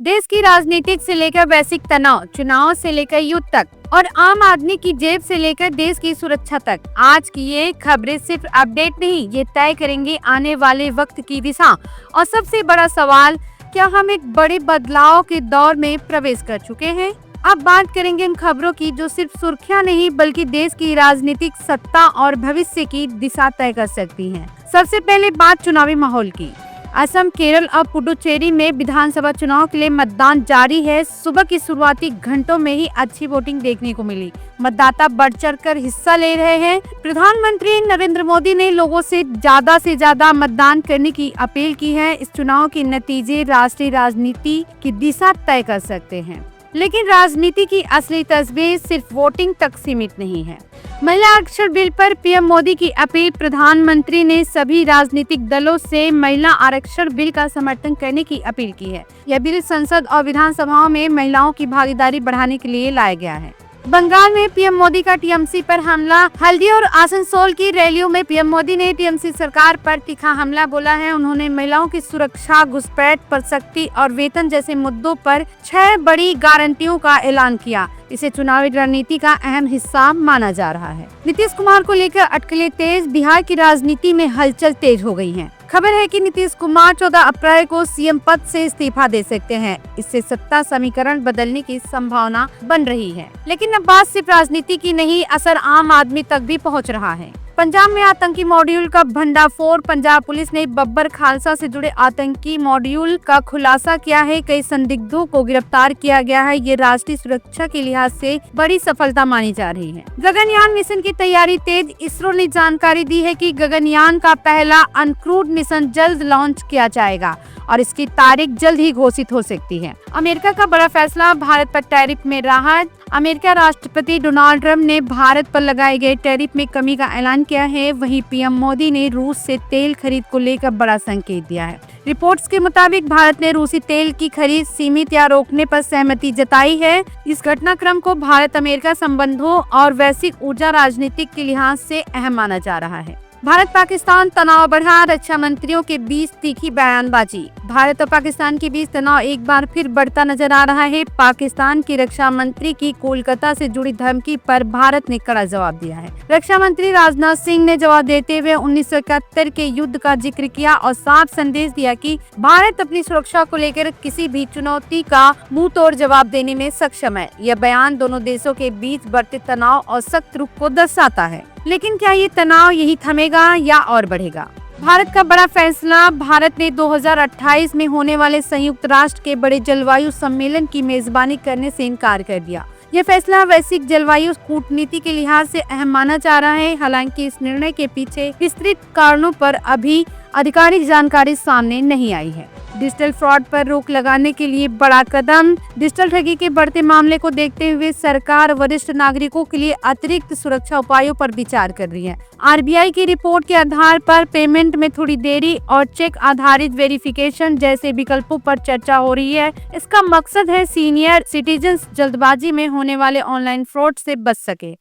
देश की राजनीतिक से लेकर वैश्विक तनाव, चुनाव से लेकर युद्ध तक और आम आदमी की जेब से लेकर देश की सुरक्षा तक, आज की ये खबरें सिर्फ अपडेट नहीं, ये तय करेंगे आने वाले वक्त की दिशा। और सबसे बड़ा सवाल, क्या हम एक बड़े बदलाव के दौर में प्रवेश कर चुके हैं? अब बात करेंगे उन खबरों की जो सिर्फ सुर्खियां नहीं बल्कि देश की राजनीतिक सत्ता और भविष्य की दिशा तय कर सकती हैं। सबसे पहले बात चुनावी माहौल की। असम, केरल और पुडुचेरी में विधानसभा चुनाव के लिए मतदान जारी है। सुबह की शुरुआती घंटों में ही अच्छी वोटिंग देखने को मिली। मतदाता बढ़ चढ़कर हिस्सा ले रहे हैं। प्रधानमंत्री नरेंद्र मोदी ने लोगों से ज्यादा मतदान करने की अपील की है। इस चुनाव के नतीजे राष्ट्रीय राजनीति की दिशा तय कर सकते हैं। लेकिन राजनीति की असली तस्वीर सिर्फ वोटिंग तक सीमित नहीं है। महिला आरक्षण बिल पर पीएम मोदी की अपील। प्रधानमंत्री ने सभी राजनीतिक दलों से महिला आरक्षण बिल का समर्थन करने की अपील की है। यह बिल संसद और विधानसभाओं में महिलाओं की भागीदारी बढ़ाने के लिए लाया गया है। बंगाल में पीएम मोदी का टीएमसी पर हमला। हल्दी और आसनसोल की रैलियों में पीएम मोदी ने टीएमसी सरकार पर तीखा हमला बोला है। उन्होंने महिलाओं की सुरक्षा, घुसपैठ पर सख्ती और वेतन जैसे मुद्दों पर 6 बड़ी गारंटियों का ऐलान किया। इसे चुनावी रणनीति का अहम हिस्सा माना जा रहा है। नीतीश कुमार को लेकर अटकलें तेज। बिहार की राजनीति में हलचल तेज हो गई है। खबर है कि नीतीश कुमार 14 अप्रैल को सीएम पद से इस्तीफा दे सकते हैं। इससे सत्ता समीकरण बदलने की संभावना बन रही है। लेकिन अब बात सिर्फ राजनीति की नहीं, असर आम आदमी तक भी पहुंच रहा है। पंजाब में आतंकी मॉड्यूल का भंडाफोड़। पंजाब पुलिस ने बब्बर खालसा से जुड़े आतंकी मॉड्यूल का खुलासा किया है। कई संदिग्धों को गिरफ्तार किया गया है। ये राष्ट्रीय सुरक्षा के लिहाज से बड़ी सफलता मानी जा रही है। गगनयान मिशन की तैयारी तेज। इसरो ने जानकारी दी है कि गगनयान का पहला अनक्रूड मिशन जल्द लॉन्च किया जाएगा और इसकी तारीख जल्द ही घोषित हो सकती है। अमेरिका का बड़ा फैसला, भारत पर टैरिफ में राहत। अमेरिका राष्ट्रपति डोनाल्ड ट्रंप ने भारत पर लगाए गए टैरिफ में कमी का ऐलान किया है। वहीं पीएम मोदी ने रूस से तेल खरीद को लेकर बड़ा संकेत दिया है। रिपोर्ट्स के मुताबिक भारत ने रूसी तेल की खरीद सीमित या रोकने पर सहमति जताई है। इस घटनाक्रम को भारत अमेरिका संबंधों और वैश्विक ऊर्जा राजनीतिक के लिहाज से अहम माना जा रहा है। भारत पाकिस्तान तनाव बढ़ा। रक्षा मंत्रियों के बीच तीखी बयानबाजी। भारत और पाकिस्तान के बीच तनाव एक बार फिर बढ़ता नजर आ रहा है। पाकिस्तान की रक्षा मंत्री की कोलकाता से जुड़ी धमकी पर भारत ने कड़ा जवाब दिया है। रक्षा मंत्री राजनाथ सिंह ने जवाब देते हुए 1971 के युद्ध का जिक्र किया और साफ संदेश दिया कि भारत अपनी सुरक्षा को लेकर किसी भी चुनौती का मुंह तोड़ जवाब देने में सक्षम है। यह बयान दोनों देशों के बीच बढ़ते तनाव और सख्त रुख को दर्शाता है। लेकिन क्या ये तनाव यही थमेगा या और बढ़ेगा? भारत का बड़ा फैसला। भारत ने 2028 में होने वाले संयुक्त राष्ट्र के बड़े जलवायु सम्मेलन की मेजबानी करने से इनकार कर दिया। यह फैसला वैश्विक जलवायु कूटनीति के लिहाज से अहम माना जा रहा है। हालांकि इस निर्णय के पीछे विस्तृत कारणों पर अभी आधिकारिक जानकारी सामने नहीं आई है। डिजिटल फ्रॉड पर रोक लगाने के लिए बड़ा कदम। डिजिटल ठगी के बढ़ते मामले को देखते हुए सरकार वरिष्ठ नागरिकों के लिए अतिरिक्त सुरक्षा उपायों पर विचार कर रही है। आरबीआई की रिपोर्ट के आधार पर पेमेंट में थोड़ी देरी और चेक आधारित वेरिफिकेशन जैसे विकल्पों पर चर्चा हो रही है। इसका मकसद है सीनियर सिटीजन जल्दबाजी में होने वाले ऑनलाइन फ्रॉड से बच सके।